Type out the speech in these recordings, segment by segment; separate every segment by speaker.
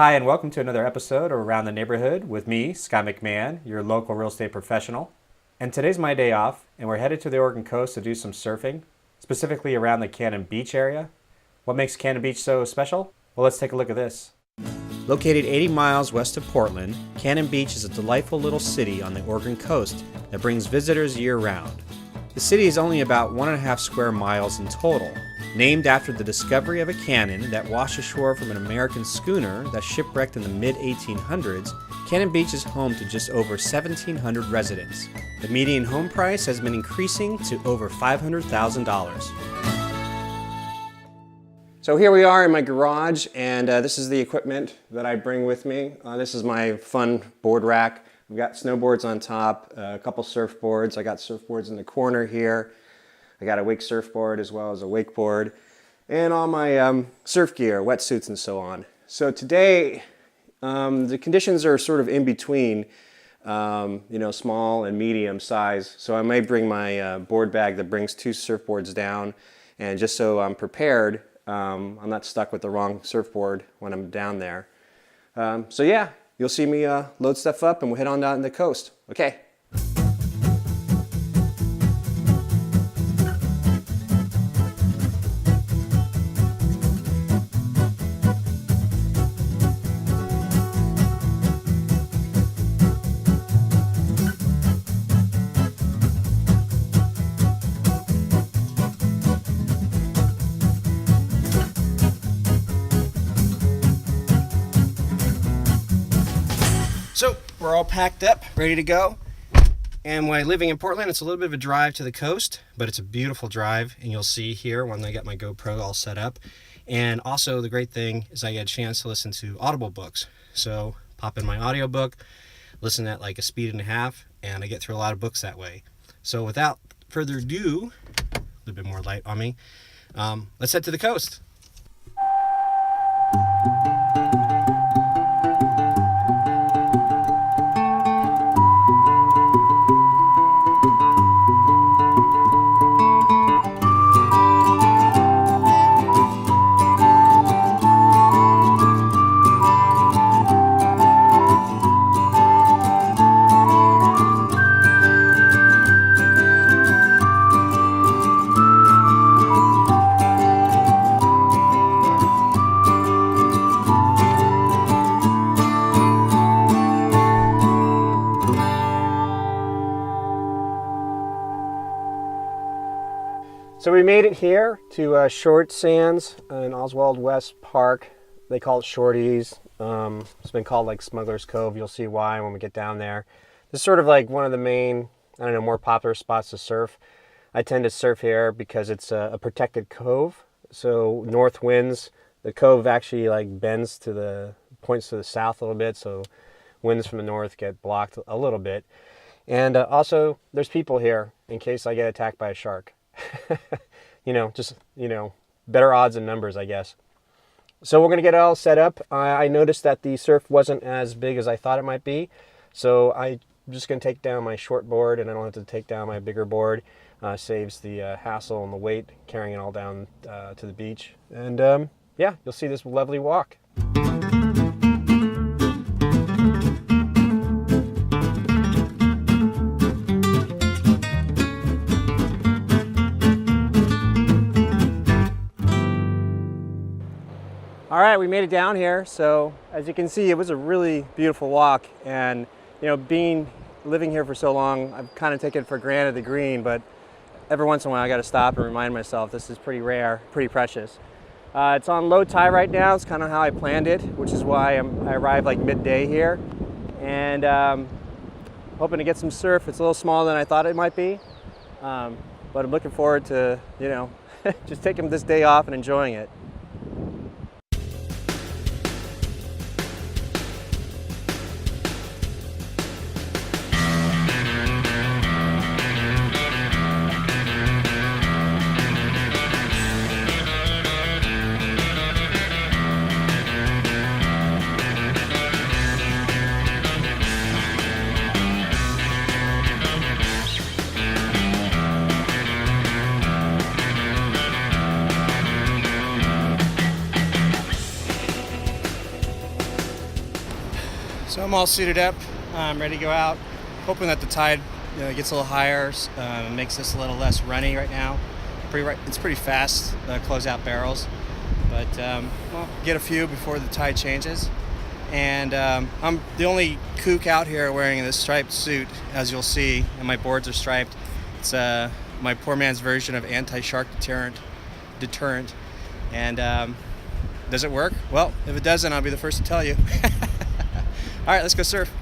Speaker 1: Hi, and welcome to another episode of Around the Neighborhood with me, Scott McMahon, your local real estate professional. And today's my day off, and we're headed to the Oregon coast to do some surfing, specifically around the Cannon Beach area. What makes Cannon Beach so special? Well, let's take a look at this. Located 80 miles west of Portland, Cannon Beach is a delightful little city on the Oregon coast that brings visitors year-round. The city is only about 1.5 square miles in total. Named after the discovery of a cannon that washed ashore from an American schooner that shipwrecked in the mid-1800s, Cannon Beach is home to just over 1,700 residents. The median home price has been increasing to over $500,000. So here we are in my garage, and this is the equipment that I bring with me. This is my fun board rack. I've got snowboards on top, a couple surfboards. I got surfboards in the corner here. I got a wake surfboard as well as a wakeboard, and all my surf gear, wetsuits and so on. So today, the conditions are sort of in between, small and medium size. So I may bring my board bag that brings 2 surfboards down, and just so I'm prepared, I'm not stuck with the wrong surfboard when I'm down there. So yeah, you'll see me load stuff up and we'll head on down the coast. Okay. So we're all packed up, ready to go. And when living in Portland, it's a little bit of a drive to the coast, but it's a beautiful drive, and you'll see here when I get my GoPro all set up. And also the great thing is I get a chance to listen to Audible books. So pop in my audiobook, listen at like a speed and a half, and I get through a lot of books that way. So without further ado, a little bit more light on me, let's head to the coast. So we made it here to Short Sands in Oswald West Park. They call it Shorties. It's been called like Smuggler's Cove. You'll see why when we get down there. This is sort of like one of the main, more popular spots to surf. I tend to surf here because it's a protected cove. So north winds, the cove actually like points to the south a little bit. So winds from the north get blocked a little bit. And also there's people here in case I get attacked by a shark. Better odds and numbers, I guess. So we're going to get it all set up. I noticed that the surf wasn't as big as I thought it might be. So I'm just going to take down my short board, and I don't have to take down my bigger board. Saves the hassle and the weight carrying it all down to the beach. And you'll see this lovely walk. All right, we made it down here. So as you can see, it was a really beautiful walk. And living here for so long, I've kind of taken for granted the green, but every once in a while I got to stop and remind myself this is pretty rare, pretty precious. It's on low tide right now. It's kind of how I planned it, which is why I arrived like midday here. And hoping to get some surf. It's a little smaller than I thought it might be. But I'm looking forward to, just taking this day off and enjoying it. I'm all suited up. I'm ready to go out. Hoping that the tide gets a little higher, makes this a little less runny right now. It's pretty fast, closeout barrels, but we'll get a few before the tide changes. And I'm the only kook out here wearing this striped suit, as you'll see, and my boards are striped. It's my poor man's version of anti-shark deterrent. And does it work? Well, if it doesn't, I'll be the first to tell you. All right, let's go surf.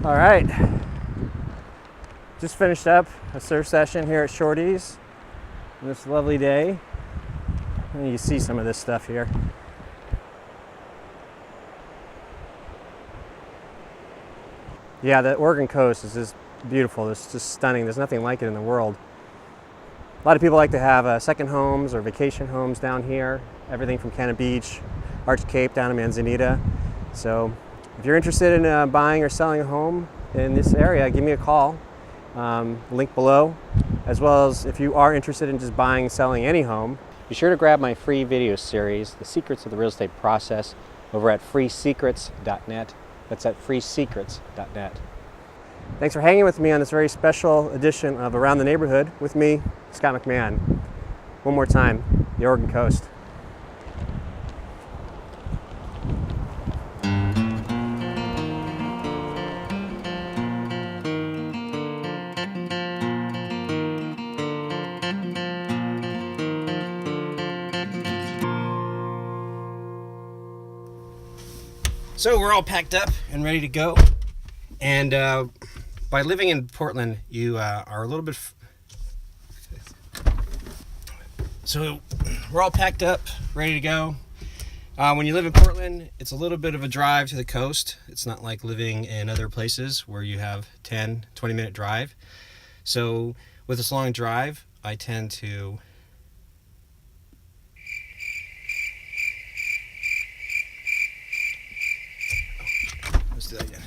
Speaker 1: All right, just finished up a surf session here at Shorty's on this lovely day. And you can see some of this stuff here. Yeah, the Oregon coast is just beautiful. It's just stunning. There's nothing like it in the world. A lot of people like to have second homes or vacation homes down here. Everything from Cannon Beach, Arch Cape down to Manzanita. So if you're interested in buying or selling a home in this area, give me a call. Link below. As well as if you are interested in just buying and selling any home, be sure to grab my free video series, The Secrets of the Real Estate Process, over at freesecrets.net. That's at freesecrets.net. Thanks for hanging with me on this very special edition of Around the Neighborhood with me, Scott McMahon. One more time, the Oregon coast. So we're all packed up and ready to go. And by living in Portland, you are a little bit... So we're all packed up, ready to go. When you live in Portland, it's a little bit of a drive to the coast. It's not like living in other places where you have 10, 20-minute drive. So with this long drive, I tend to... Let's do that again.